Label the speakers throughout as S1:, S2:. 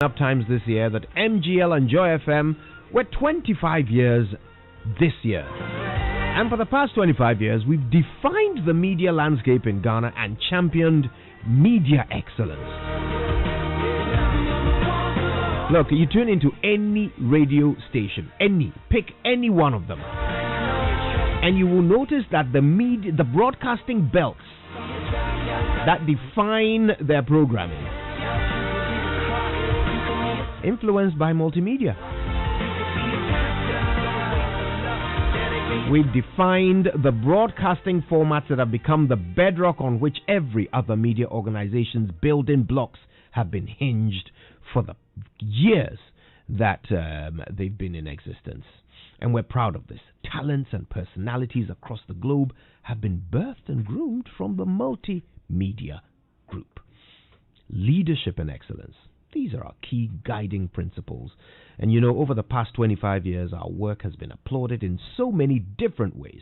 S1: Enough times this year that MGL and Joy FM were 25 years this year. And for the past 25 years, we've defined the media landscape in Ghana and championed media excellence. Look, you tune into any radio station, pick any one of them, and you will notice that the broadcasting belts that define their programming influenced by multimedia. We've defined the broadcasting formats that have become the bedrock on which every other media organization's building blocks have been hinged for the years that they've been in existence. And we're proud of this. Talents and personalities across the globe have been birthed and groomed from the multimedia group. Leadership and excellence. These are our key guiding principles. And you know, over the past 25 years, our work has been applauded in so many different ways.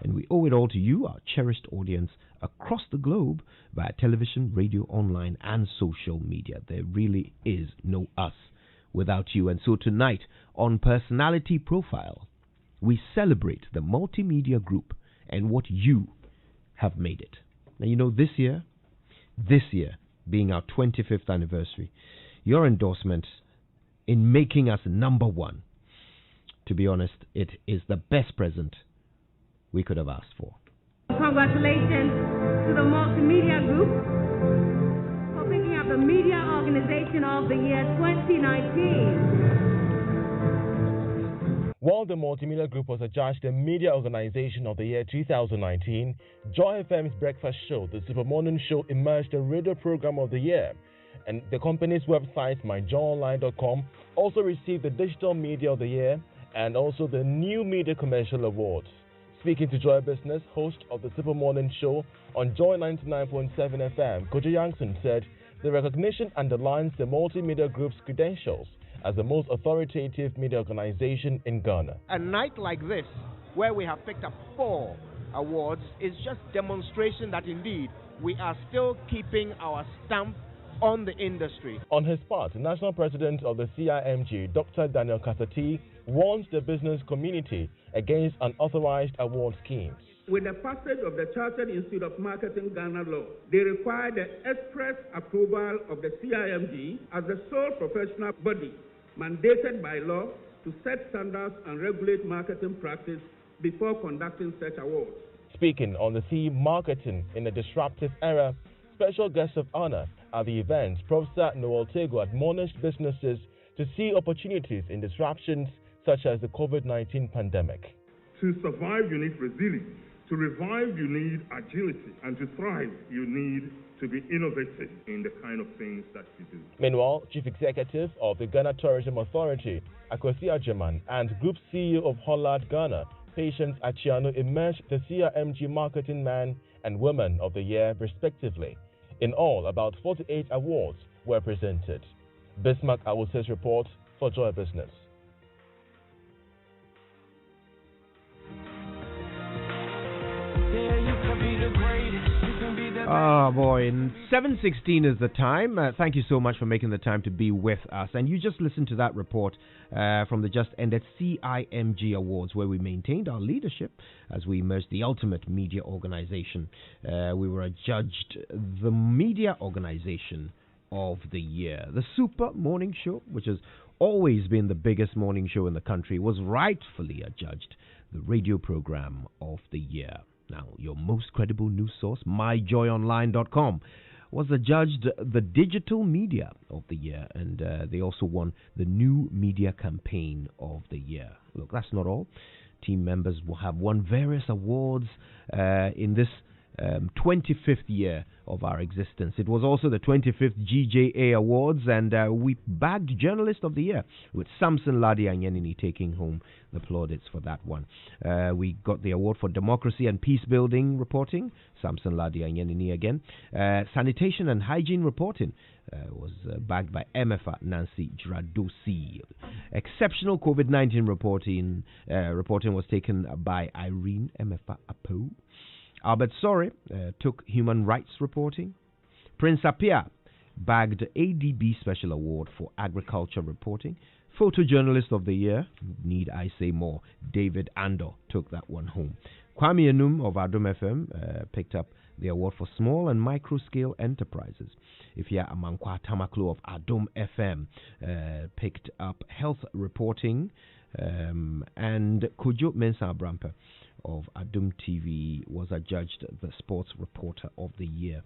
S1: And we owe it all to you, our cherished audience, across the globe via television, radio, online, and social media. There really is no us without you. And so tonight, on Personality Profile, we celebrate the multimedia group and what you have made it. Now, you know, this year being our 25th anniversary, your endorsement in making us number one, to be honest, it is the best present we could have asked for.
S2: Congratulations to the Multimedia Group for picking up the Media Organization of the Year 2019.
S3: While the Multimedia Group was adjudged the Media Organization of the Year 2019, Joy FM's breakfast show, the Super Morning Show, emerged the Radio Program of the Year. And the company's website, myjoyonline.com, also received the Digital Media of the Year and also the New Media Commercial Awards. Speaking to Joy Business, host of the Super Morning Show on Joy 99.7 FM, Kojo Yankson said the recognition underlines the Multimedia Group's credentials as the most authoritative media organization in Ghana.
S4: A night like this, where we have picked up 4 awards, is just demonstration that indeed we are still keeping our stamp on the industry.
S3: On his part, the National President of the CIMG, Dr. Daniel Kasati, warns the business community against unauthorized award schemes.
S5: With the passage of the Chartered Institute of Marketing Ghana law, they require the express approval of the CIMG as the sole professional body mandated by law to set standards and regulate marketing practice before conducting such awards. Speaking on the theme Marketing in a Disruptive Era, special guest of honor at the event, Professor Noel Tego admonished businesses to see opportunities in disruptions such as the COVID-19 pandemic.
S6: To survive, you need resilience. To revive, you need agility. And to thrive, you need to be innovative in the kind of things that you do.
S3: Meanwhile, Chief Executive of the Ghana Tourism Authority, Akwesi Agyemang, and Group CEO of Hollard Ghana, Patience Achiano, emerged the CRMG Marketing Man and Woman of the Year, respectively. In all, about 48 awards were presented. Bismarck Awuse's report for Joy Business.
S1: Oh boy, 7:16 is the time. Thank you so much for making the time to be with us. And you just listened to that report from the just ended CIMG Awards, where we maintained our leadership as we emerged the ultimate media organization. We were adjudged the Media Organization of the Year. The Super Morning Show, which has always been the biggest morning show in the country, was rightfully adjudged the Radio Program of the Year. Now, your most credible news source, myjoyonline.com, was adjudged the Digital Media of the Year, and they also won the New Media Campaign of the Year. Look, that's not all. Team members will have won various awards in this 25th year of our existence. It was also the 25th GJA Awards, and we bagged Journalist of the Year, with Samson Dadzie and Nhyira Addo taking home the plaudits for that one. We got the award for Democracy and Peace Building Reporting, Samson Dadzie and Nhyira Addo again. Sanitation and Hygiene Reporting was bagged by MFA Nancy Dradosi. Exceptional COVID-19 reporting was taken by Irene MFA Apo. Albert Sore took human rights reporting. Prince Apia bagged ADB Special Award for Agriculture Reporting. Photojournalist of the Year, need I say more, David Ando took that one home. Kwame Enum of Adom FM picked up the award for Small and Micro-Scale Enterprises. Ifya Amankwa Tamaklo of Adom FM picked up Health Reporting, and Kojo Yankson of Adom TV was adjudged the Sports Reporter of the Year.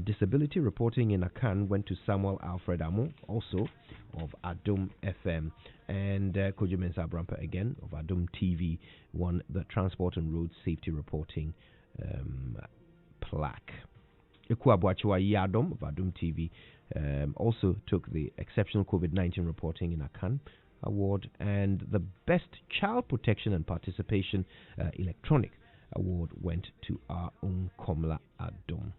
S1: Disability Reporting in Akan went to Samuel Alfred Amo, also of Adom FM, and Kojo Yankson again of Adom TV won the Transport and Road Safety Reporting plaque. Ekuabuachua Yadom of Adom TV also took the Exceptional COVID-19 Reporting in Akan Award, and the Best Child Protection and Participation Electronic Award went to our own Komla Adom.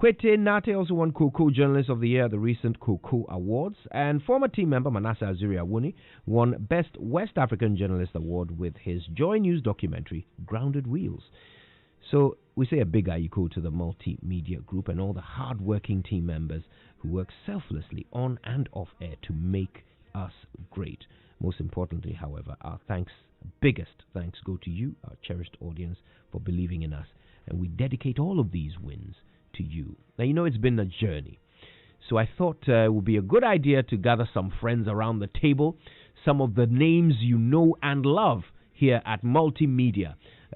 S1: Kwete Nate also won Coco Journalist of the Year at the recent Coco Awards, and former team member Manasseh Azuri Awuni won Best West African Journalist Award with his Joy News documentary, Grounded Wheels. So we say a big ayiko to the multimedia group and all the hard-working team members who work selflessly on and off air to make us great. Most importantly, however, our biggest thanks go to you, our cherished audience, for believing in us, and we dedicate all of these wins to you. Now, you know it's been a journey, so I thought it would be a good idea to gather some friends around the table, some of the names you know and love here at Multimedia,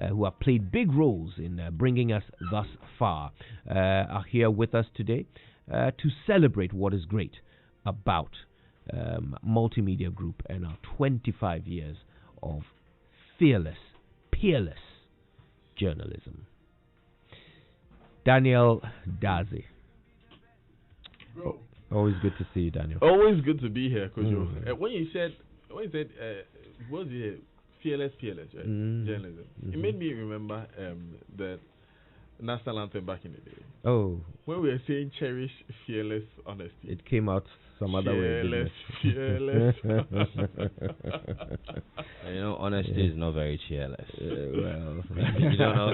S1: who have played big roles in bringing us thus far, are here with us today to celebrate what is great about Multimedia Group and our 25 years of fearless, peerless journalism. Daniel Dadzie.
S3: Bro.
S1: Always good to see you, Daniel.
S3: Always good to be here, Kojo. When you said, what was it? Fearless, right? Journalism. It made me remember the national anthem back in the day.
S1: Oh.
S3: When we were saying cherish, fearless, honesty.
S1: It came out some other way.
S3: Fearless.
S7: You know, honesty is not very cheerless.
S1: Well,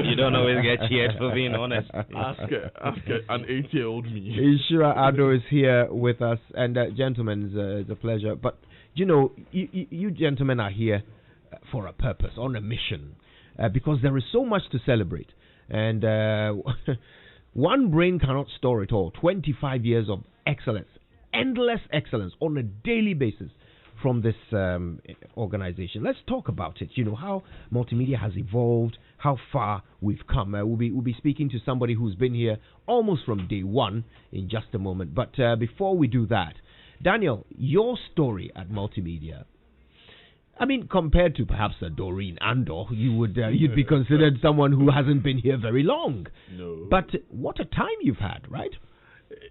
S7: you don't always get cheered for being honest.
S3: Ask an 8-year-old me.
S1: Nhyira Addo is here with us, and gentlemen, it's a pleasure. But you know, you gentlemen are here for a purpose, on a mission, because there is so much to celebrate, and one brain cannot store it all. 25 years of excellence, endless excellence on a daily basis from this organization. Let's talk about it. You know, how multimedia has evolved, how far we've come. We'll be speaking to somebody who's been here almost from day one in just a moment. But before we do that, Daniel, your story at Multimedia, I mean, compared to perhaps Doreen Andor, you'd be considered someone who hasn't been here very long.
S3: No.
S1: But what a time you've had, right?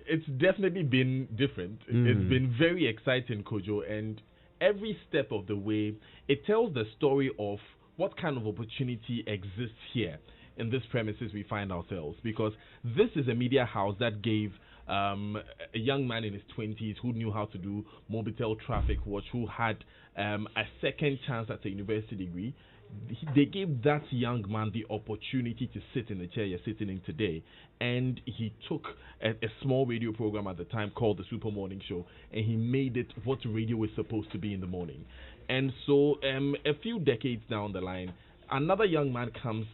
S3: It's definitely been different. It's been very exciting, Kojo, and every step of the way, it tells the story of what kind of opportunity exists here in this premises we find ourselves, because this is a media house that gave a young man in his 20s who knew how to do Mobitel traffic watch, who had a second chance at a university degree. They gave that young man the opportunity to sit in the chair you're sitting in today, and he took a small radio program at the time called the Super Morning Show, and he made it what radio is supposed to be in the morning. And so a few decades down the line, another young man comes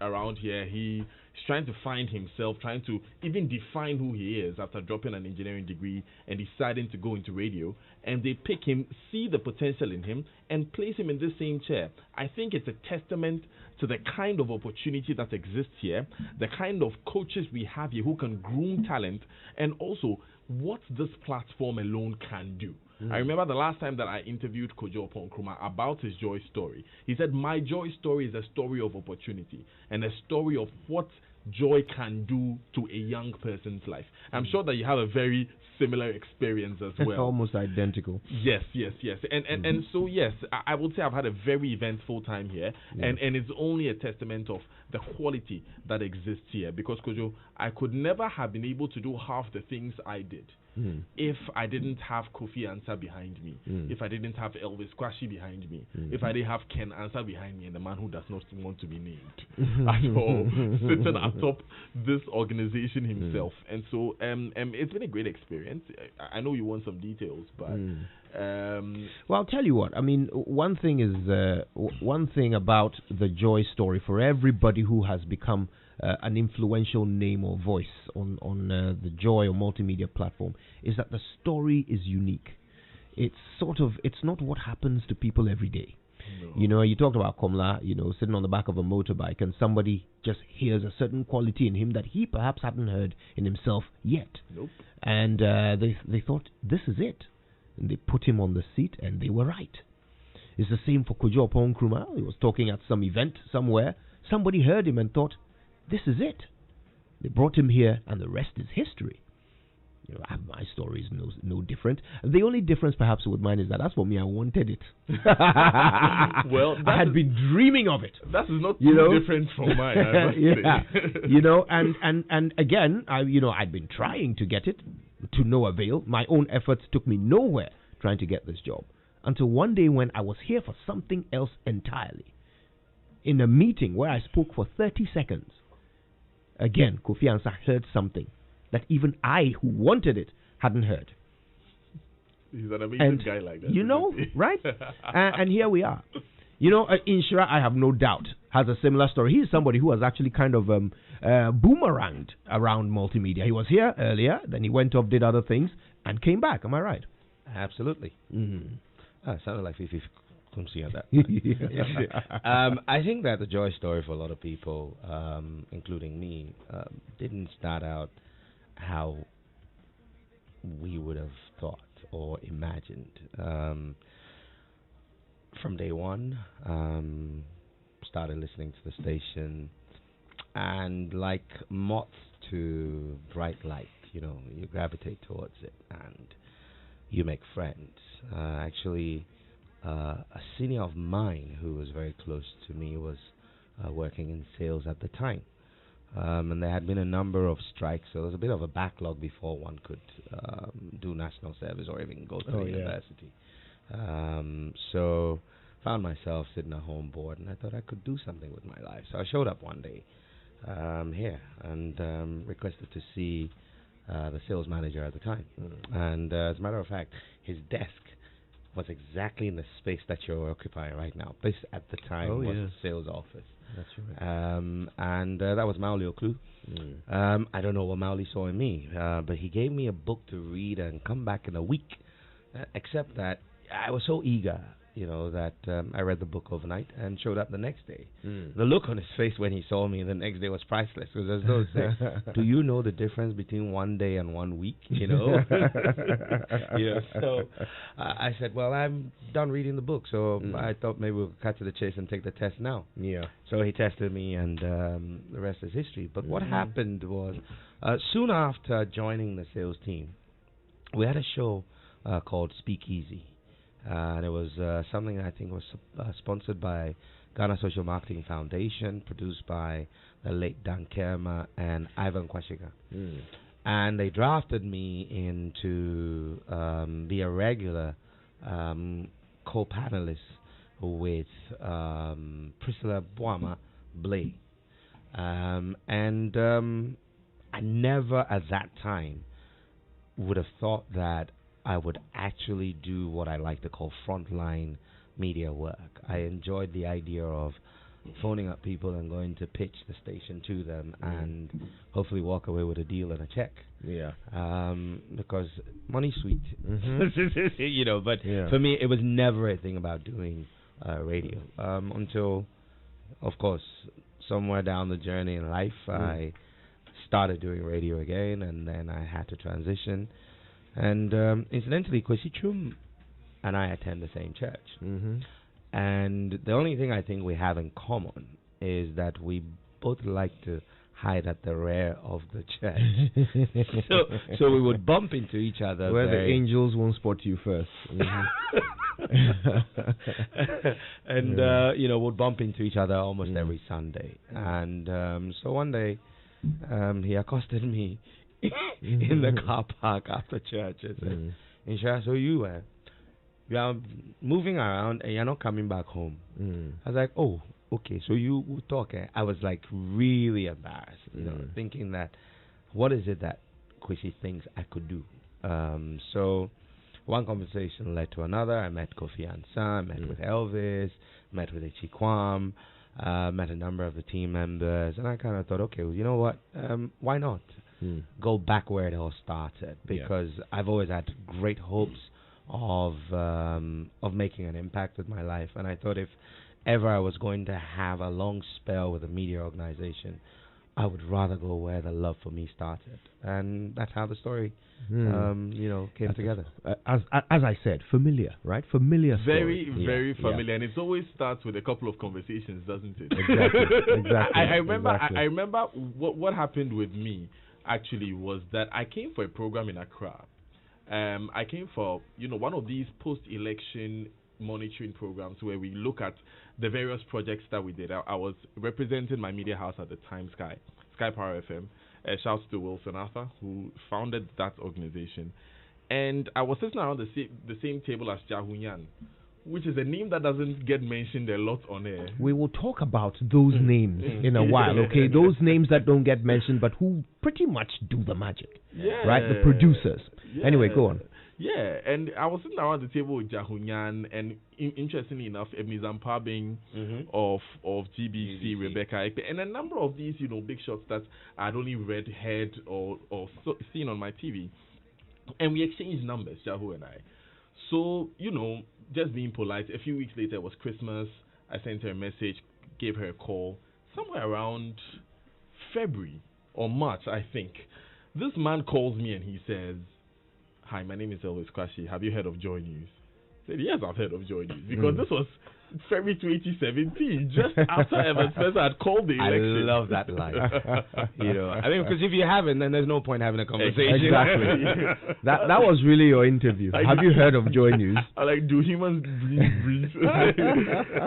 S3: around here. He's trying to find himself, trying to even define who he is after dropping an engineering degree and deciding to go into radio. And they pick him, see the potential in him, and place him in this same chair. I think it's a testament to the kind of opportunity that exists here, the kind of coaches we have here who can groom talent, and also what this platform alone can do. I remember the last time that I interviewed Kojo Nkrumah about his joy story. He said, my joy story is a story of opportunity and a story of what joy can do to a young person's life. I'm sure that you have a very similar experience as well.
S1: Almost identical.
S3: Yes. And so, yes, I would say I've had a very eventful time here, and it's only a testament of the quality that exists here, because, Kojo, I could never have been able to do half the things I did if I didn't have Kofi Ansah behind me, if I didn't have Elvis Kwashi behind me, if I didn't have Ken Ansah behind me, and the man who does not want to be named at all, sitting atop this organization himself. And so it's been a great experience. I know you want some details, but
S1: well, I'll tell you what. I mean, one thing about the Joy story for everybody who has become an influential name or voice on the Joy or multimedia platform is that the story is unique. It's not what happens to people every day. No. You know, you talked about Komla, sitting on the back of a motorbike, and somebody just hears a certain quality in him that he perhaps hadn't heard in himself yet.
S3: Nope.
S1: And they thought, this is it. And they put him on the seat, and they were right. It's the same for Kojo Nkrumah. He was talking at some event somewhere. Somebody heard him and thought, this is it. They brought him here, and the rest is history. My story is no different. The only difference perhaps with mine is that as for me, I wanted it.
S3: Well,
S1: I had been dreaming of it.
S3: That is not too different from mine. I must say.
S1: And again, I'd been trying to get it to no avail. My own efforts took me nowhere trying to get this job until one day when I was here for something else entirely. In a meeting where I spoke for 30 seconds, again, Kofi Ansah heard something that even I, who wanted it, hadn't heard.
S3: He's an amazing guy like that.
S1: Right? And here we are. Nhyira, I have no doubt, has a similar story. He's somebody who has actually kind of boomeranged around multimedia. He was here earlier, then he went off, did other things, and came back. Am I right?
S7: Absolutely. Sounded like Fifi Kumsi at that. I think that the Joy story for a lot of people, including me, didn't start out how we would have thought or imagined. From day one, started listening to the station, and like moths to bright light, you gravitate towards it and you make friends. Actually, a senior of mine who was very close to me was working in sales at the time. And there had been a number of strikes, so there was a bit of a backlog before one could do national service or even go to university. So found myself sitting at home bored, and I thought I could do something with my life. So I showed up one day here and requested to see the sales manager at the time. And as a matter of fact, his desk was exactly in the space that you're occupying right now. This at the time was the sales office.
S1: That's right.
S7: And that was Mauli Oklu. I don't know what Mauli saw in me, but he gave me a book to read and come back in a week. Except that I was so eager, that I read the book overnight and showed up the next day. The look on his face when he saw me the next day was priceless. Because there's no say, do you know the difference between 1 day and 1 week? So I said, well, I'm done reading the book, so I thought maybe we'll cut to the chase and take the test now.
S1: Yeah.
S7: So he tested me, and the rest is history. But what happened was, soon after joining the sales team, we had a show called Speakeasy. And it was something I think was sponsored by Ghana Social Marketing Foundation, produced by the late Dan Kerma and Ivan Kwashika. And they drafted me in to be a regular co-panelist with Priscilla Boama Blay. And I never at that time would have thought that I would actually do what I like to call frontline media work. I enjoyed the idea of phoning up people and going to pitch the station to them and hopefully walk away with a deal and a check.
S1: Yeah.
S7: Because money's sweet. But for me, it was never a thing about doing radio. Until, of course, somewhere down the journey in life, I started doing radio again, and then I had to transition. And incidentally, Kwesi Chum and I attend the same church. And the only thing I think we have in common is that we both like to hide at the rear of the church. so we would bump into each other.
S1: Where the angels won't spot you first.
S7: And, we'd bump into each other almost every Sunday. And so one day, he accosted me in the car park after church. I said, Nhyira, so you are moving around and you're not coming back home. I was like, oh, okay, so you will talk. I was like really embarrassed, thinking that what is it that Kwesi thinks I could do? So one conversation led to another. I met Kojo Yankson, met with Elvis, met with Echikwam, met a number of the team members, and I kind of thought, okay, well, you know what? Why not go back where it all started? Because I've always had great hopes of making an impact with my life, and I thought if ever I was going to have a long spell with a media organization, I would rather go where the love for me started, and that's how the story, came together.
S1: As I said, familiar, right? Familiar
S8: very,
S1: story.
S8: Very familiar, and it always starts with a couple of conversations, doesn't it?
S1: Exactly.
S8: I remember what happened with me. Actually, was that I came for a program in Accra. I came for one of these post-election monitoring programs where we look at the various projects that we did. I was representing my media house at the time, Sky Power FM. Shouts to Wilson Arthur, who founded that organization. And I was sitting around the same table as Jahunyan, which is a name that doesn't get mentioned a lot on air.
S1: We will talk about those names in a while, okay? Those names that don't get mentioned, but who pretty much do the magic, right? The producers.
S8: Yeah.
S1: Anyway, go on.
S8: Yeah, and I was sitting around the table with Jahunyan, and interestingly enough, Ebnizam Pabing of GBC, Rebecca Ekpe, and a number of these, big shots that I'd only heard or seen on my TV. And we exchanged numbers, Jahu and I. So, just being polite, a few weeks later, it was Christmas. I sent her a message, gave her a call, somewhere around February or March, I think. This man calls me and he says, "Hi, my name is Elvis Kwashi. Have you heard of Joy News?" I said, "Yes, I've heard of Joy News." Because this was February 2017, just after Evans Spencer had called the election.
S7: I love that line. I think because if you haven't, then there's no point having a conversation.
S1: Exactly. that was really your interview. Have you heard of Joy News?
S8: I like, do humans breathe?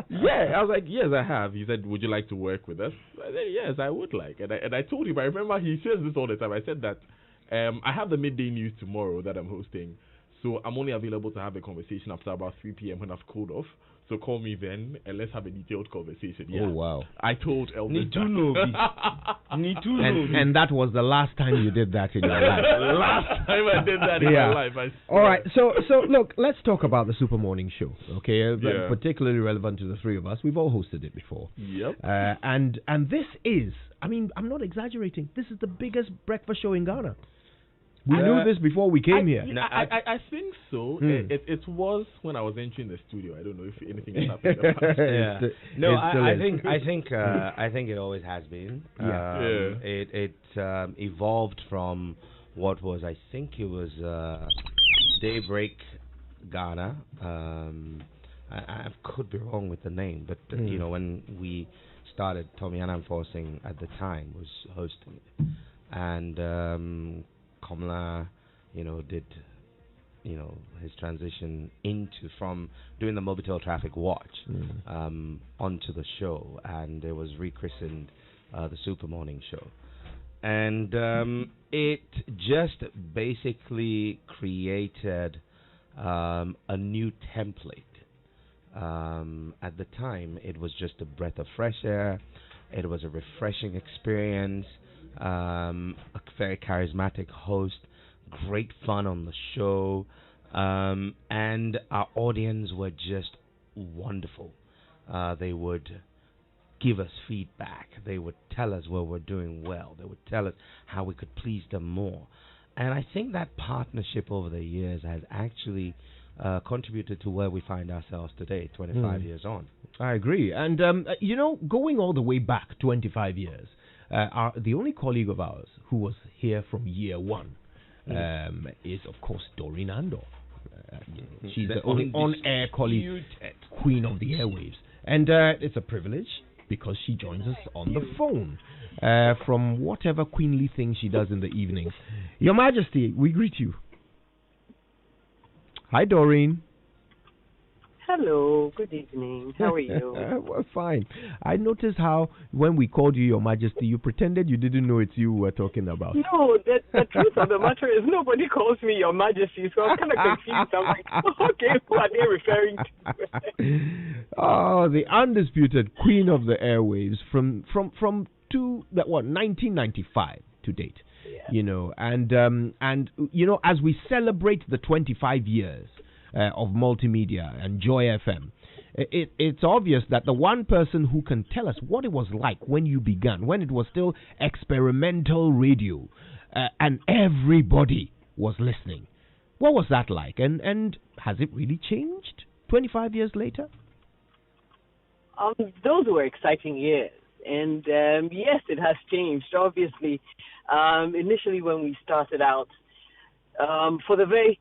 S8: Yeah, I was like, yes, I have. He said, would you like to work with us? I said, yes, I would like. And I told him, I remember he says this all the time. I said that I have the midday news tomorrow that I'm hosting. So I'm only available to have a conversation after about 3 p.m. when I've cooled off. So call me then and let's have a detailed conversation. Yeah.
S1: Oh, wow.
S8: I told Elvis.
S7: Need to know.
S1: And that was the last time you did that in your life.
S8: Last time I did that in my life.
S1: All right. So look, let's talk about the Super Morning Show. Okay. Particularly relevant to the three of us. We've all hosted it before.
S8: Yep.
S1: And this is, I'm not exaggerating. This is the biggest breakfast show in Ghana. We knew this before we came here.
S8: I think so. It was when I was entering the studio. I don't know if anything has happened.
S7: I think it always has been. It evolved from what was, I think it was Daybreak Ghana. I could be wrong with the name, but when we started, Tommy Annan Forcing at the time was hosting it, and Komla, did, his transition from doing the Mobitel Traffic Watch onto the show, and it was rechristened the Super Morning Show. And it just basically created a new template. At the time, it was just a breath of fresh air. It was a refreshing experience. A very charismatic host, great fun on the show, and our audience were just wonderful. They would give us feedback. They would tell us where we're doing well. They would tell us how we could please them more. And I think that partnership over the years has actually contributed to where we find ourselves today, 25 years on.
S1: I agree. And, going all the way back 25 years, the only colleague of ours who was here from year one is, of course, Doreen Andor. She's the only on-air colleague, queen of the airwaves. And it's a privilege because she joins us on the phone from whatever queenly thing she does in the evenings. Your Majesty, we greet you. Hi, Doreen.
S9: Hello, good evening. How are you?
S1: Well, fine. I noticed how when we called you Your Majesty, you pretended you didn't know it's you we were talking about.
S9: No, the truth of the matter is nobody calls me Your Majesty, so I'm kind of confused. I'm like, okay, who are they referring to?
S1: Oh, the undisputed queen of the airwaves from 1995 to date.
S9: Yeah.
S1: You know, and you know, as we celebrate the 25 years of multimedia and Joy FM, it's obvious that the one person who can tell us what it was like when you began, when it was still experimental radio, and everybody was listening. What was that like? And has it really changed 25 years later?
S9: Those were exciting years. And yes, it has changed, obviously. Initially, when we started out, for the very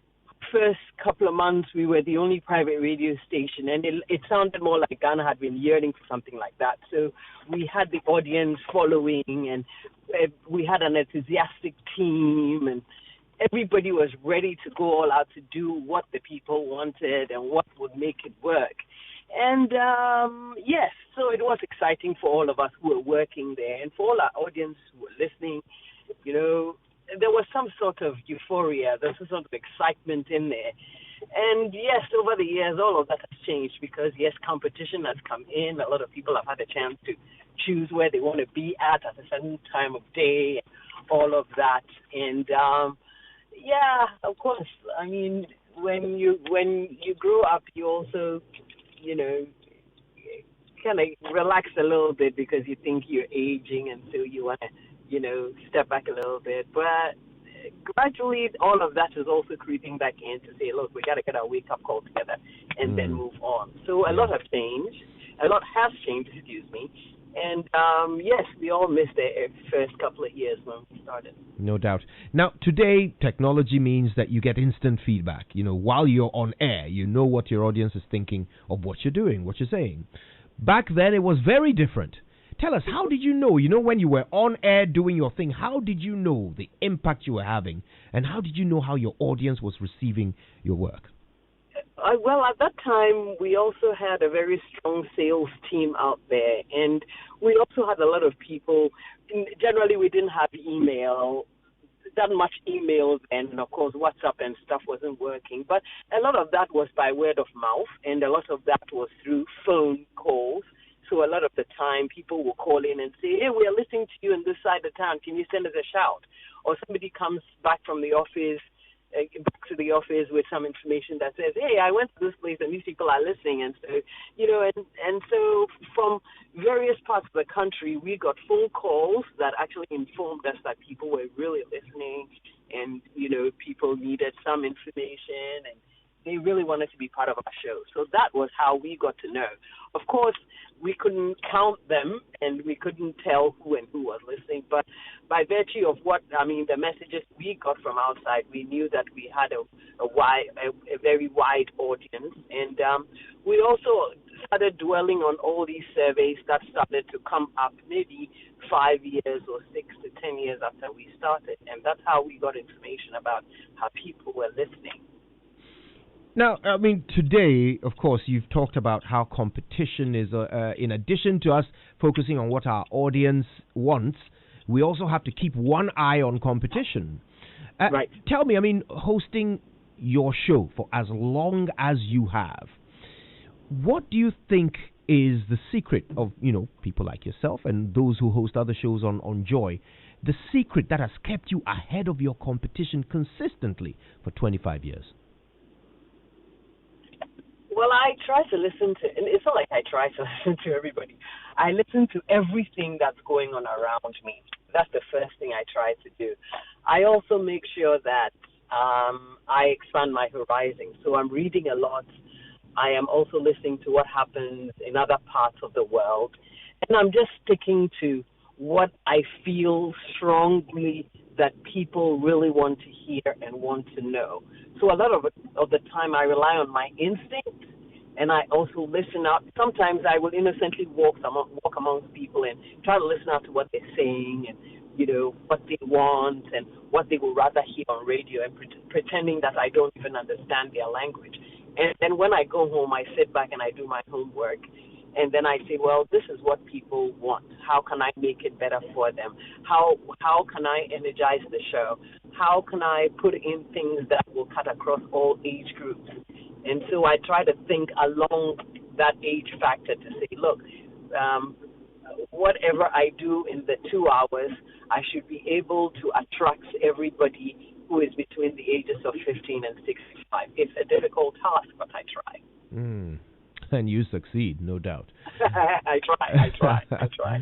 S9: first couple of months, we were the only private radio station, and it sounded more like Ghana had been yearning for something like that. So we had the audience following, and we had an enthusiastic team, and everybody was ready to go all out to do what the people wanted and what would make it work. And yes, so it was exciting for all of us who were working there, and for all our audience who were listening. You know, there was some sort of euphoria, there's some sort of excitement in there. And yes, over the years, all of that has changed because, yes, competition has come in. A lot of people have had a chance to choose where they want to be at a certain time of day, all of that. And yeah, of course, I mean, when you grow up, you also, you know, kind of relax a little bit because you think you're aging, and so you want to, you know, step back a little bit. But gradually, all of that is also creeping back in to say, look, we got to get our wake-up call together and then move on. So a lot have changed. A lot has changed, excuse me. And yes, we all missed the first couple of years when we started.
S1: No doubt. Now, today, technology means that you get instant feedback. You know, while you're on air, you know what your audience is thinking of what you're doing, what you're saying. Back then, it was very different. Tell us, how did you know? You know, when you were on air doing your thing, how did you know the impact you were having? And how did you know how your audience was receiving your work?
S9: Well, at that time, we also had a very strong sales team out there, and we also had a lot of people. Generally, we didn't have email, that much email, and of course, WhatsApp and stuff wasn't working. But a lot of that was by word of mouth, and a lot of that was through phone calls. So a lot of the time, people will call in and say, hey, we are listening to you on this side of town. Can you send us a shout? Or somebody comes back from the office, back to the office with some information that says, hey, I went to this place and these people are listening. And so, you know, and so from various parts of the country, we got phone calls that actually informed us that people were really listening, and, you know, people needed some information, and they really wanted to be part of our show. So that was how we got to know. Of course, we couldn't count them, and we couldn't tell who and who was listening. But by virtue of the messages we got from outside, we knew that we had a very wide audience. And we also started dwelling on all these surveys that started to come up maybe 5 years or 6 to 10 years after we started. And that's how we got information about how people were listening.
S1: Now, I mean, today, of course, you've talked about how competition is, in addition to us focusing on what our audience wants, we also have to keep one eye on competition.
S9: Right.
S1: Tell me, I mean, hosting your show for as long as you have, what do you think is the secret of, you know, people like yourself and those who host other shows on Joy, the secret that has kept you ahead of your competition consistently for 25 years?
S9: Well, I try to listen to, and it's not like I try to listen to everybody. I listen to everything that's going on around me. That's the first thing I try to do. I also make sure that I expand my horizons. So I'm reading a lot. I am also listening to what happens in other parts of the world. And I'm just sticking to what I feel strongly that people really want to hear and want to know. So a lot of the time I rely on my instinct, and I also listen out. Sometimes I will innocently walk amongst people and try to listen out to what they're saying and, you know, what they want and what they would rather hear on radio, and pretending that I don't even understand their language. And then when I go home, I sit back and I do my homework. And then I say, well, this is what people want. How can I make it better for them? How can I energize the show? How can I put in things that will cut across all age groups? And so I try to think along that age factor to say, look, whatever I do in the 2 hours, I should be able to attract everybody who is between the ages of 15 and 65. It's a difficult task, but I try.
S1: And you succeed, no doubt.
S9: I try.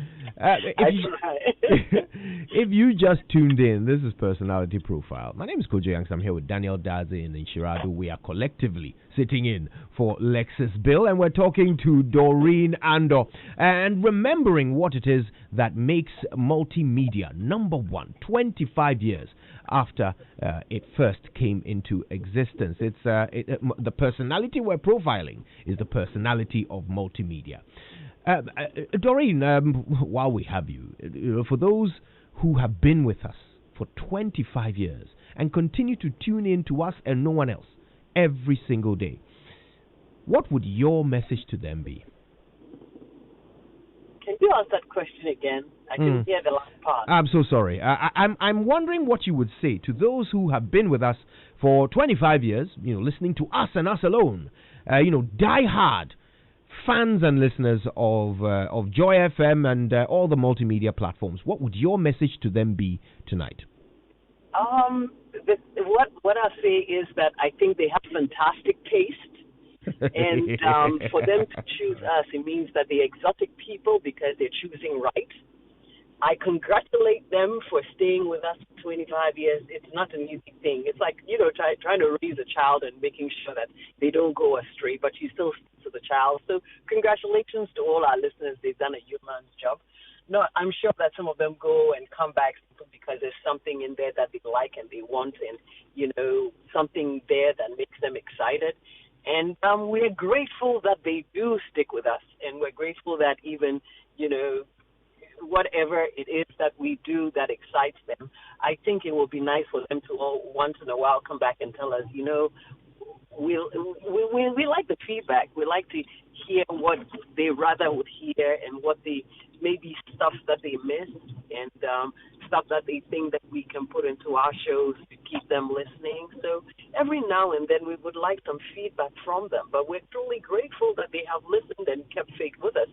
S1: If you just tuned in, this is Personality Profile. My name is Kojo Yankson. I'm here with Dadzie and Nhyira Addo. We are collectively sitting in for Lexus Bill, and we're talking to Doreen Addo and remembering what it is that makes multimedia number one 25 years after it first came into existence. It's the personality we're profiling is the personality of multimedia. Doreen, while we have you, for those who have been with us for 25 years and continue to tune in to us and no one else every single day, what would your message to them be?
S9: Can you ask that question again? I didn't hear the last part.
S1: I'm so sorry. I'm wondering what you would say to those who have been with us for 25 years, listening to us and us alone, die-hard fans and listeners of Joy FM and all the multimedia platforms. What would your message to them be tonight?
S9: What I say is that I think they have fantastic taste. And for them to choose us, it means that they're exotic people because they're choosing right. I congratulate them for staying with us for 25 years. It's not an easy thing. It's like, trying to raise a child and making sure that they don't go astray, but you still stick to the child. So congratulations to all our listeners. They've done a human's job. No, I'm sure that some of them go and come back because there's something in there that they like and they want, and, something there that makes them excited. And we're grateful that they do stick with us, and we're grateful that even, whatever it is that we do that excites them, I think it will be nice for them to once in a while come back and tell us, we like the feedback. We like to hear what they rather would hear and what they maybe stuff that they miss and stuff that they think that we can put into our shows to keep them listening. So every now and then we would like some feedback from them, but we're truly grateful that they have listened and kept faith with us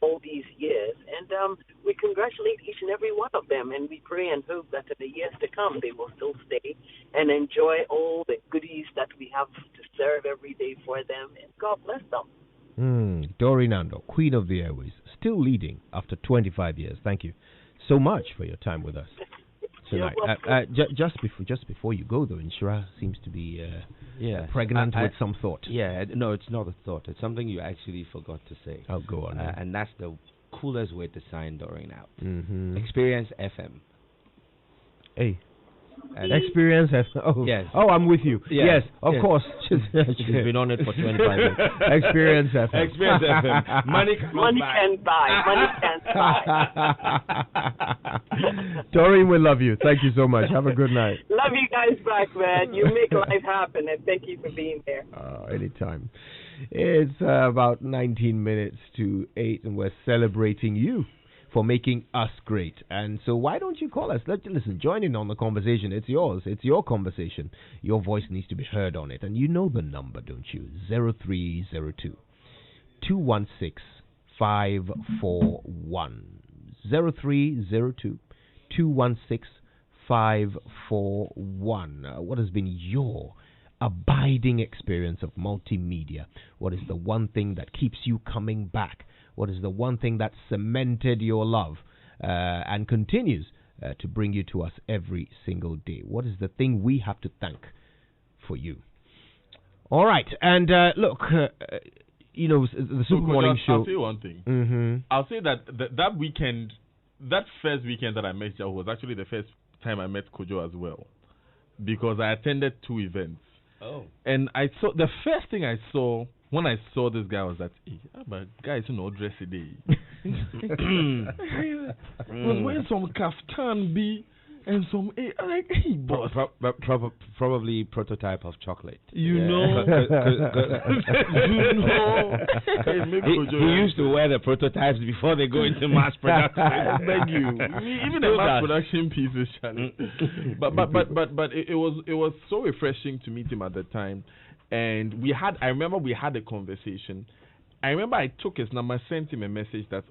S9: all these years. And we congratulate each and every one of them, and we pray and hope that in the years to come they will still stay and enjoy all the goodies that we have to serve every day for them, and God bless them.
S1: Doreen Addo, Queen of the Airways, still leading after 25 years. Thank you so much for your time with us tonight. Just before you go, though, Nhyira seems to be pregnant with some thought.
S7: Yeah, no, it's not a thought. It's something you actually forgot to say.
S1: I'll go on.
S7: And that's the coolest way to sign Doreen out. Experience FM.
S1: Hey. Experience FM. Oh,
S7: yes.
S1: Oh, I'm with you. Yes, of course.
S7: She's been on it for 25 years.
S1: Experience FM.
S8: Experience FM. Money
S9: can't buy.
S1: Doreen, we love you. Thank you so much. Have a good night.
S9: Love you guys back, man. You make life happen, and thank you for being there.
S1: Anytime. It's about 19 minutes to 8, and we're celebrating you for making us great. And so why don't you call us? Listen, join in on the conversation. It's yours. It's your conversation. Your voice needs to be heard on it. And you know the number, don't you? 0302 216 541. 0302 216 541. What has been your abiding experience of multimedia? What is the one thing that keeps you coming back? What is the one thing that cemented your love and continues to bring you to us every single day? What is the thing we have to thank for you? All right. And look, the Super Morning Show.
S8: I'll say one thing. I'll say that weekend, that first weekend that I met you was actually the first time I met Kojo as well, because I attended 2 events.
S7: Oh.
S8: And I saw, the first thing I saw when I saw this guy was that, but guys, dress today. He was wearing some kaftan, and some like, hey, boss.
S7: Probably prototype of chocolate.
S8: You know. You know.
S7: He used to wear the prototypes before they go into mass production.
S8: I beg you. Even the mass production pieces, Charlie. But it was so refreshing to meet him at the time. And I remember we had a conversation. I remember I took his number, sent him a message that,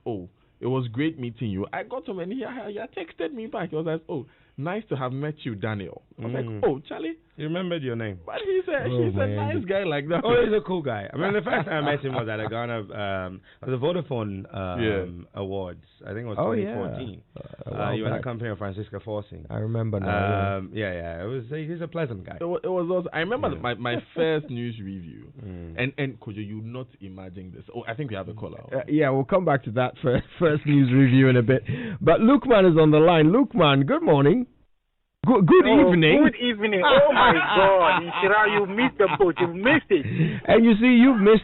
S8: it was great meeting you. I got him and he texted me back. He was like, nice to have met you, Daniel. I was like, Charlie.
S7: You remembered your name.
S8: But he's a nice guy like that.
S7: He's a cool guy. I mean, the first time I met him was at a Ghana, the Vodafone Awards. I think it was 2014. You were in the company of Francisca Forsing.
S1: I remember now.
S7: He's a pleasant guy.
S8: It was also, I remember my first news review. And Kojo, you not imagine this. I think we have a caller.
S1: We'll come back to that first news review in a bit. But Lukman is on the line. Lukman, good morning. Good evening.
S10: Good evening. Oh my God, Nhyira, you missed the boat. You missed it.
S1: And you see,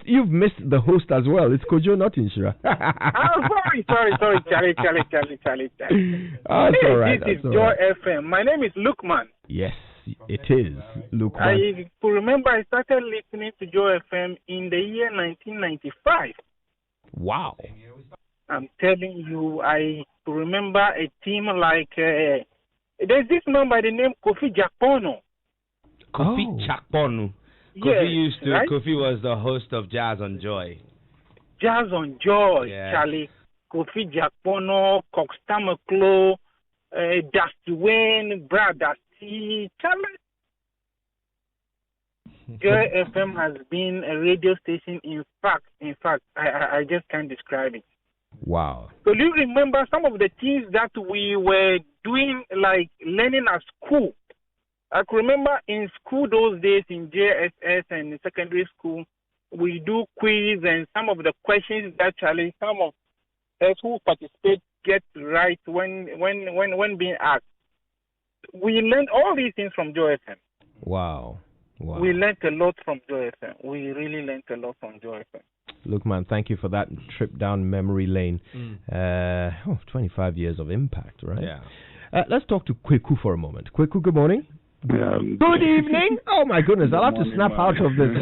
S1: you've missed the host as well. It's Kojo, not Nhyira.
S10: Sorry, Charlie.
S1: That's all right.
S10: This is Joy FM. My name is Lukman.
S1: Yes, it is Lukman.
S10: I remember I started listening to Joy FM in the year 1995.
S1: Wow.
S10: I'm telling you, I remember a team like. There's this man by the name Kofi Jakpono.
S7: Kofi Jakpono. Kofi was the host of Jazz on Joy.
S10: Jazz on Joy, Charlie. Kofi Jakpono, Coxstar McClough, Dusty Wayne, Brad Dusty, Charlie. Joy FM has been a radio station. In fact, I just can't describe it.
S1: Wow.
S10: So do you remember some of the things that we were doing, like learning at school? I can remember in school those days in JSS and in secondary school, we do quiz and some of the questions that Charlie, some of us who participate get right when being asked. We learned all these things from Joy FM.
S1: Wow.
S10: We learned a lot from Joy FM. We really learned a lot from Joy FM.
S1: Look, man, thank you for that trip down memory lane. 25 years of impact, right?
S7: Yeah.
S1: Let's talk to Kweku for a moment. Kweku, good morning.
S11: Good
S1: evening. Oh, my goodness. I'll have to snap out of this.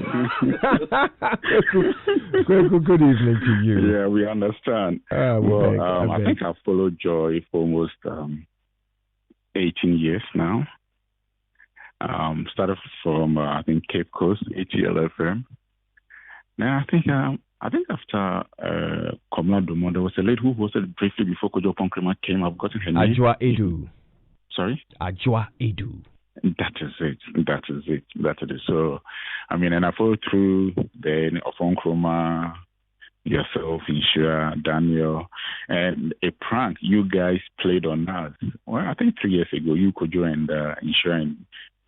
S1: Kweku, good evening to you.
S11: Yeah, we understand. I think I've followed Joy for almost 18 years now. Started from, I think, Cape Coast, ATL FM. Now, I think after Komla Dumont, there was a lady who hosted briefly before Kojo Ponkrema came. I've gotten her name.
S1: Ajwa Edu.
S11: Sorry?
S1: Ajwa Edu.
S11: That is it. So, I mean, and I followed through then Ponkrema, yourself, Nhyira, Daniel, and a prank you guys played on us. Well, I think 3 years ago, you, Kojo, and Nhyira, and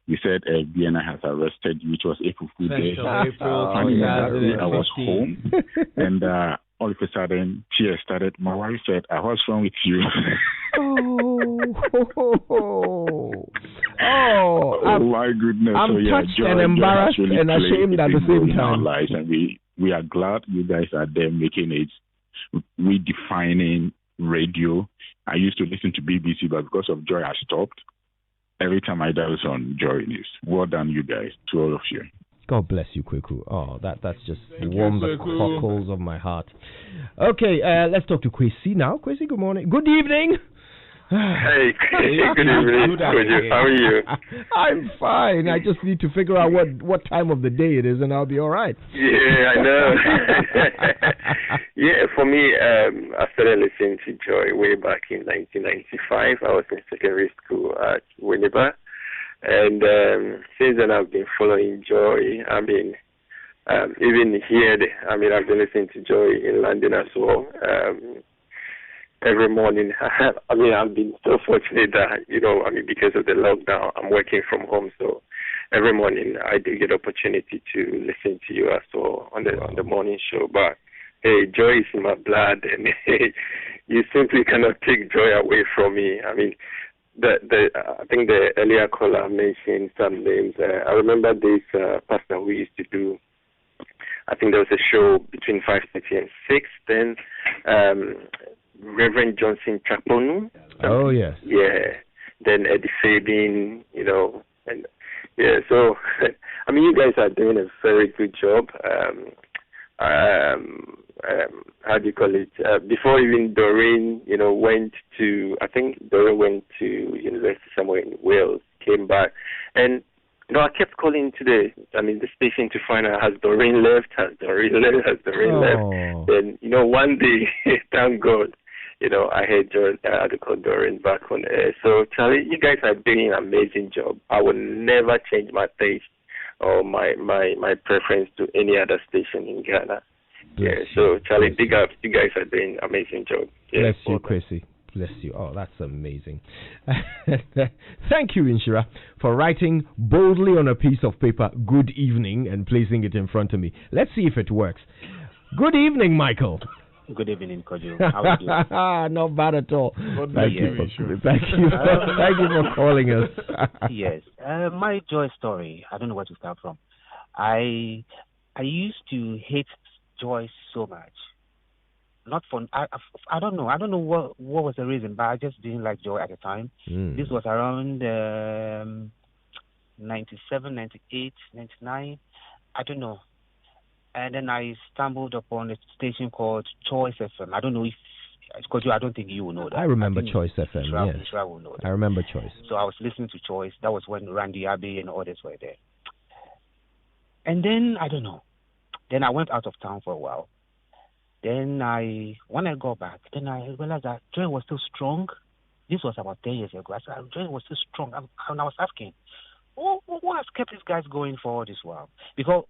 S11: we said BNI has arrested you, which was April Fool's Day. I was home, and all of a sudden, tears started. My wife said, "What's wrong with you?" My goodness!
S1: I'm touched and embarrassed really and ashamed at the same time.
S11: Lives, and we are glad you guys are there making it, redefining radio. I used to listen to BBC, but because of Joy, I stopped. Every time I dial on Joy News. Well done, you guys, to all of you.
S1: God bless you, Kweku. Oh, that's just warmed the cockles of my heart. Okay, let's talk to Kwesi now. Kwesi, good morning. Good evening.
S12: Hey, good evening. How are you?
S1: I'm fine. I just need to figure out what time of the day it is, and I'll be all right.
S12: Yeah, I know. Yeah, for me, I started listening to Joy way back in 1995. I was in secondary school at Winneba. And since then, I've been following Joy. I mean, even here, I've been listening to Joy in London as well. Every morning, I've been so fortunate that, because of the lockdown, I'm working from home. So every morning, I do get opportunity to listen to you as well on the morning show. But hey, joy is in my blood, and you simply cannot take joy away from me. I mean, I think the earlier caller mentioned some names. I remember this pastor who used to do. I think there was a show between 5:30 and 6. Then Reverend Johnson Chaponu.
S1: Oh yes.
S12: Yeah. then Eddie Sabin, and yeah. So I mean, you guys are doing a very good job. How do you call it? Before even Doreen, I think Doreen went to university somewhere in Wales, came back, and I kept calling to the station to find out, has Doreen left? Has Doreen left? Then, one day, thank God, I had Doreen back on air. So, Charlie, you guys are doing an amazing job. I will never change my taste or my preference to any other station in Ghana. Yeah, so Charlie, big up. You guys are doing an amazing job. Yeah,
S1: bless you, Chrissy. Bless you. Oh, that's amazing. Thank you, Nhyira, for writing boldly on a piece of paper, "Good evening," and placing it in front of me. Let's see if it works. Good evening, Michael.
S13: Good evening, Kojo. How are you?
S1: Not bad at all.
S8: Thank you
S1: for calling us.
S13: Yes. My joy story, I don't know where to start from. I used to hate joy so much. Not for I don't know. I don't know what was the reason, but I just didn't like joy at the time. This was around 97, 98, 99. I don't know. And then I stumbled upon a station called Choice FM. I don't know if Kojo, I don't think you will know that.
S1: I remember Choice FM. Yes.
S13: Will know that.
S1: I remember Choice.
S13: So I was listening to Choice. That was when Randy Abbey and others were there. And then I don't know. Then I went out of town for a while. Then when I got back, then I realized that joy was still strong. This was about 10 years ago. I said, joy was still strong. And I was asking, what has kept these guys going for all this while? Because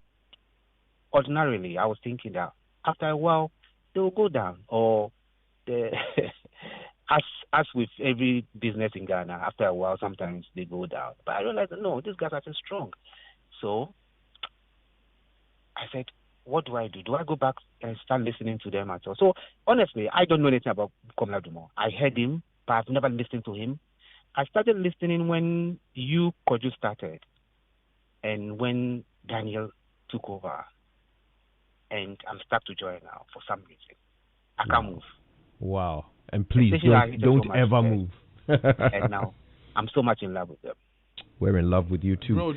S13: ordinarily, I was thinking that after a while, they will go down. Or as with every business in Ghana, after a while, sometimes they go down. But I realized that, no, these guys are still strong. So I said, what do I do? Do I go back and start listening to them at all? So, honestly, I don't know anything about Komla Dumont. I heard him, but I've never listened to him. I started listening when you, Kojo, started and when Daniel took over. And I'm stuck to joy now for some reason. I can't move.
S1: Wow. And please, don't ever move.
S13: And now, I'm so much in love with them.
S1: We're in love with you too.
S8: Bro,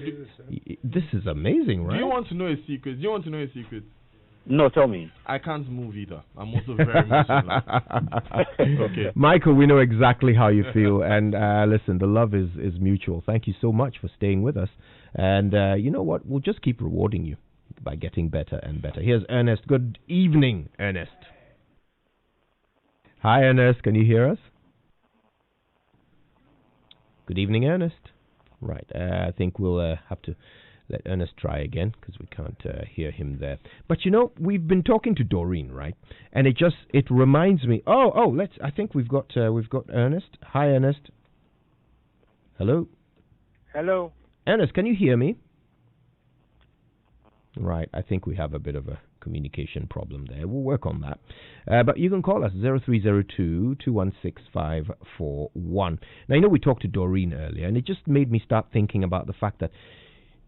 S1: this is amazing, right?
S8: Do you want to know a secret?
S13: No, tell me.
S8: I can't move either. I'm also very much in love. Okay.
S1: Michael, we know exactly how you feel. And listen, the love is mutual. Thank you so much for staying with us. And you know what? We'll just keep rewarding you by getting better and better. Here's Ernest. Good evening, Ernest. Hi, Ernest. Can you hear us? Good evening, Ernest. Right, I think we'll have to let Ernest try again because we can't hear him there. But we've been talking to Doreen, right? And it reminds me. I think we've got Ernest. Hi, Ernest. Hello.
S14: Hello.
S1: Ernest, can you hear me? Right, I think we have a bit of a communication problem there. We'll work on that. But you can call us 0302-216-541. Now, we talked to Doreen earlier, and it just made me start thinking about the fact that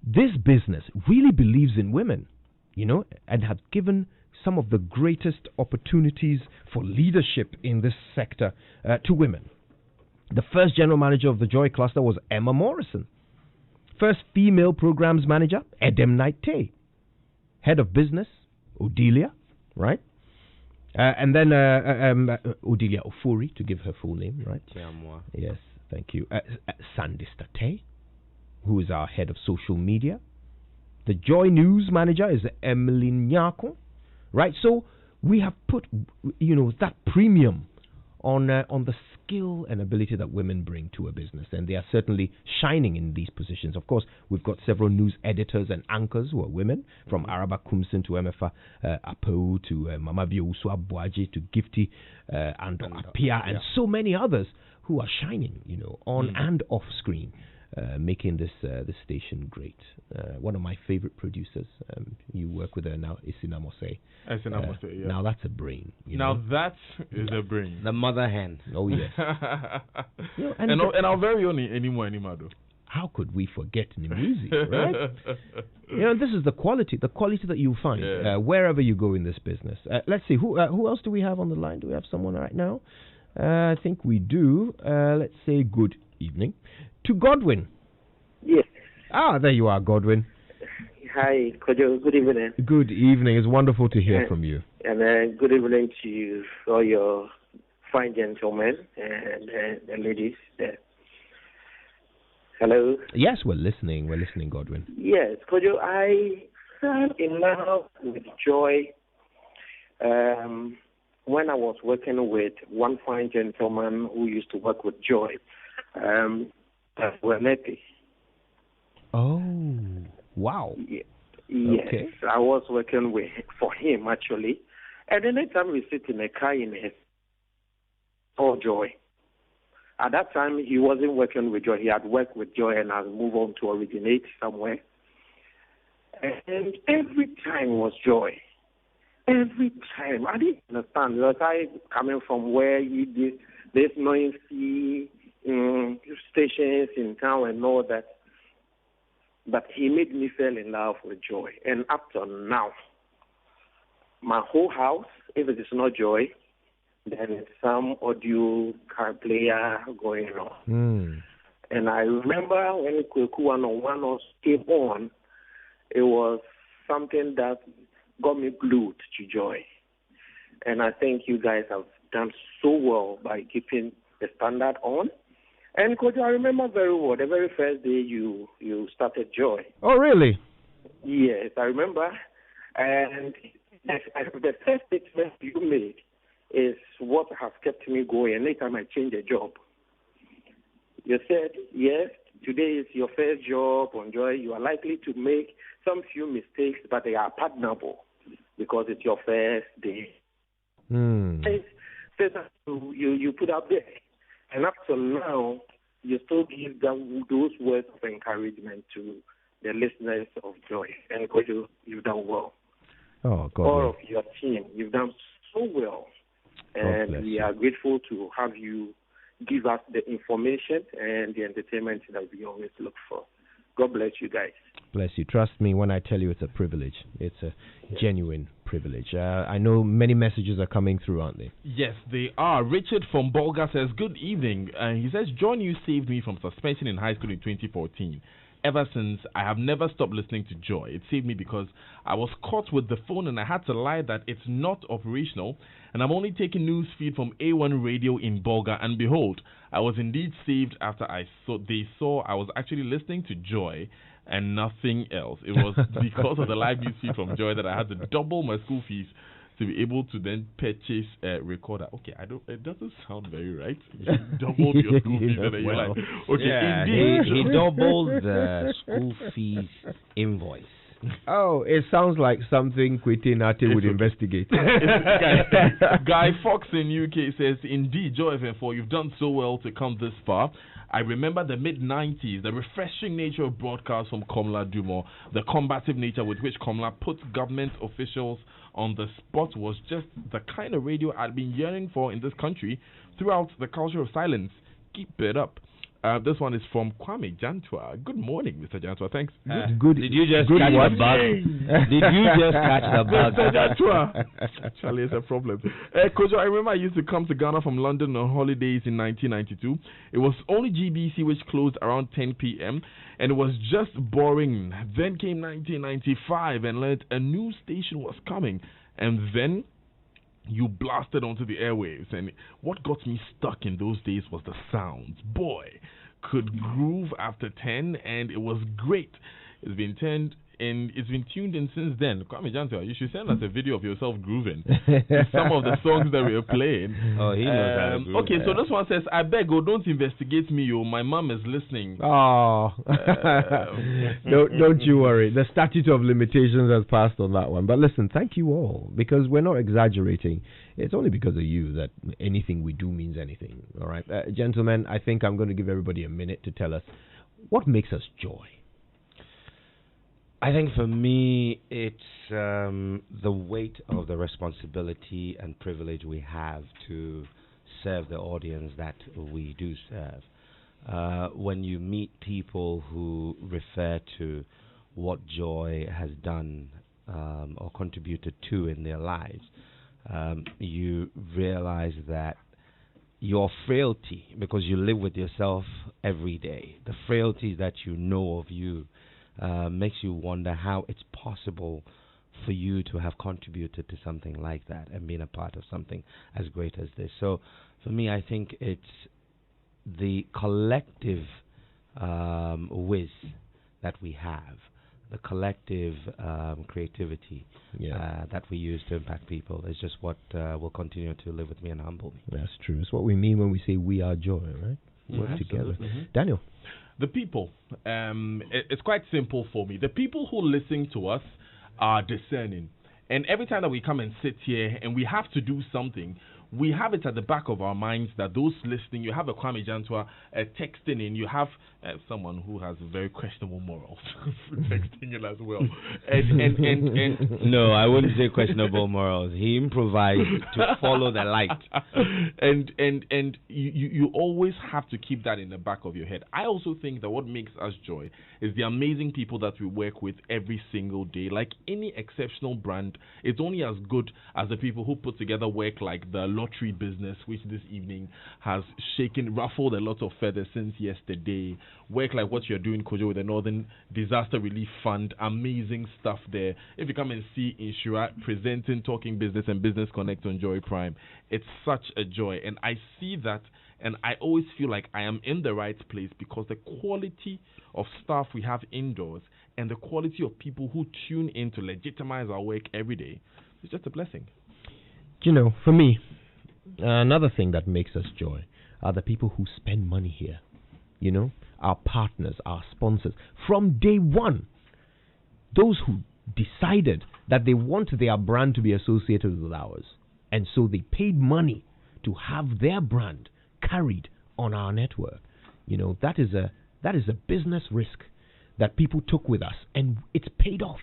S1: this business really believes in women, and have given some of the greatest opportunities for leadership in this sector to women. The first general manager of the Joy Cluster was Emma Morrison. First female programs manager, Edem Naite. Head of business, Odelia, right? And then Odelia Ofuri, to give her full name, right? Yes, thank you. Sandy State, who is our head of social media. The Joy News manager is Emily Nyako, right? So we have put, that premium on the skill and ability that women bring to a business, and they are certainly shining in these positions. Of course, we've got several news editors and anchors who are women, from Araba Kumsin to Emefa Apo to Mama Biousu Abuaji to Gifty and Apia, and so many others who are shining, on and off screen, making this station great. One of my favorite producers, you work with her now, Isina Mose.
S8: Yeah.
S1: Now that's a brain.
S8: Now that is a brain.
S7: The mother hen.
S1: Oh yes.
S8: and our very own anymore though.
S1: How could we forget Nimuzi, right? This is the quality that you find wherever you go in this business. Let's see, who else do we have on the line? Do we have someone right now? I think we do. Let's say good evening, to Godwin.
S14: Yes.
S1: There you are, Godwin.
S14: Hi, Kojo. Good evening.
S1: Good evening. It's wonderful to hear from you.
S14: And good evening to all your fine gentlemen and ladies there. Hello?
S1: Yes, we're listening. We're listening, Godwin.
S14: Yes, Kojo, I fell in love with joy when I was working with one fine gentleman who used to work with joy.
S1: Oh, wow.
S14: Yes,
S1: okay.
S14: I was working for him, actually. And anytime we sit in a car in his joy. At that time, he wasn't working with joy. He had worked with joy and had moved on to originate somewhere. And every time was joy. Every time. I didn't understand. Because I coming from where there's noisy stations in town and all that. But he made me fall in love with joy. And up to now, my whole house, if it is not joy, then it's some audio car player going on. And I remember when Kweku 101 came on, it was something that got me glued to joy. And I think you guys have done so well by keeping the standard on. And Kojo, I remember very well the very first day you started Joy.
S1: Oh, really?
S14: Yes, I remember. And the first statement you made is what has kept me going anytime I change a job. You said, yes, today is your first job on Joy. You are likely to make some few mistakes, but they are pardonable because it's your first day. You put up there. And up to now, you still give them those words of encouragement to the listeners of Joy. And Kojo, you've done well.
S1: Oh, God.
S14: All of your team, you've done so well. And we are grateful to have you give us the information and the entertainment that we always look for. God bless you guys.
S1: Bless you. Trust me when I tell you it's a privilege. It's a genuine privilege. I know many messages are coming through, aren't they?
S8: Yes, they are. Richard from Bolga says, good evening. He says, John, you saved me from suspension in high school in 2014. Ever since, I have never stopped listening to Joy. It saved me because I was caught with the phone and I had to lie that it's not operational, and I'm only taking news feed from A1 Radio in Bolga, and behold, I was indeed saved after they saw I was actually listening to Joy and nothing else. It was because of the live news feed from Joy that I had to double my school fees to be able to then purchase a recorder. Okay, it doesn't sound very right. You doubled your school fees and then you're like, okay,
S7: yeah,
S8: indeed.
S7: He doubled the school fees invoice.
S1: Oh, it sounds like something Kwete Nate would investigate.
S8: Guy Fox in UK says, indeed, Joy FM4, you've done so well to come this far. I remember the mid-90s, the refreshing nature of broadcasts from Komla Dumo, the combative nature with which Komla puts government officials on the spot was just the kind of radio I'd been yearning for in this country throughout the culture of silence. Keep it up. This one is from Kwame Jantua. Good morning, Mr. Jantua. Thanks.
S1: Good.
S7: Did you just catch the bug? Did you just catch the bug?
S8: Mr. Jantua. Actually, it's a problem. Kojo, I remember I used to come to Ghana from London on holidays in 1992. It was only GBC which closed around 10 p.m. and it was just boring. Then came 1995 and learned a new station was coming. And then you blasted onto the airwaves, and what got me stuck in those days was the sounds. Boy, could groove after 10, and it was great. It's been tuned in since then. Kwame Jantua, you should send us a video of yourself grooving some of the songs that we are playing.
S7: Oh, he knows how to groove.
S8: Okay, so this one says, I beg, don't investigate me, my mom is listening.
S1: Oh, don't you worry. The statute of limitations has passed on that one. But listen, thank you all, because we're not exaggerating. It's only because of you that anything we do means anything. All right, gentlemen, I think I'm going to give everybody a minute to tell us what makes us joy.
S7: I think for me, it's the weight of the responsibility and privilege we have to serve the audience that we do serve. When you meet people who refer to what Joy has done or contributed to in their lives, you realize that your frailty, because you live with yourself every day, the frailties that you know of you, makes you wonder how it's possible for you to have contributed to something like that and been a part of something as great as this. So for me, I think it's the collective whiz that we have, the collective creativity that we use to impact people is just what will continue to live with me and humble me.
S1: That's true. It's what we mean when we say we are joy, right? Work together. Daniel?
S8: The people. It's quite simple for me. The people who listen to us are discerning. And every time that we come and sit here and we have to do something, we have it at the back of our minds that those listening, you have a Kwame Jantua texting in, you have someone who has very questionable morals texting in as well. And
S7: no, I wouldn't say questionable morals. He improvised to follow the light.
S8: And you always have to keep that in the back of your head. I also think that what makes us joy is the amazing people that we work with every single day. Like any exceptional brand, it's only as good as the people who put together work like the lottery business, which this evening has ruffled a lot of feathers since yesterday. Work like what you're doing, Kojo, with the Northern Disaster Relief Fund. Amazing stuff there. If you come and see Nhyira presenting Talking Business and Business Connect on Joy Prime, it's such a joy. And I see that, and I always feel like I am in the right place because the quality of staff we have indoors and the quality of people who tune in to legitimize our work every day is just a blessing.
S1: You know, for me, another thing that makes us joy are the people who spend money here. You know, our partners, our sponsors. From day one, those who decided that they want their brand to be associated with ours. And so they paid money to have their brand carried on our network. You know, that is a business risk that people took with us, and it's paid off.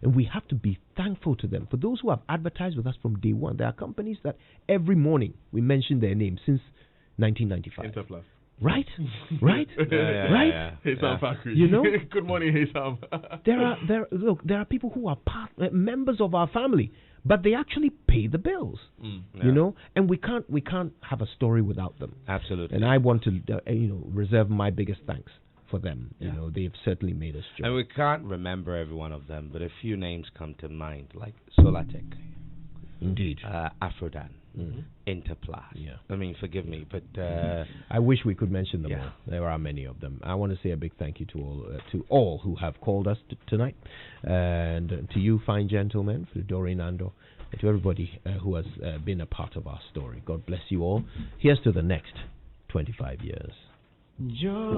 S1: And we have to be thankful to them. For those who have advertised with us from day one, there are companies that every morning we mention their name since 1995.
S8: Interplus.
S1: Right? Right? Right?
S8: Hesam Fakri.
S1: You know?
S8: Good morning, Hesam.
S1: there are people who are members of our family, but they actually pay the bills. You know? And we can't have a story without them.
S7: Absolutely.
S1: And I want to reserve my biggest thanks for them. You know, they've certainly made us joy.
S7: And we can't remember every one of them, but a few names come to mind, like Solatech.
S1: Indeed.
S7: Afrodan. Interplus.
S1: Yeah.
S7: I mean, forgive me, but
S1: I wish we could mention them all. There are many of them. I want to say a big thank you to all who have called us tonight, and to you, fine gentlemen, for Doreen Ando, and to everybody who has been a part of our story. God bless you all. Here's to the next 25 years. Joy.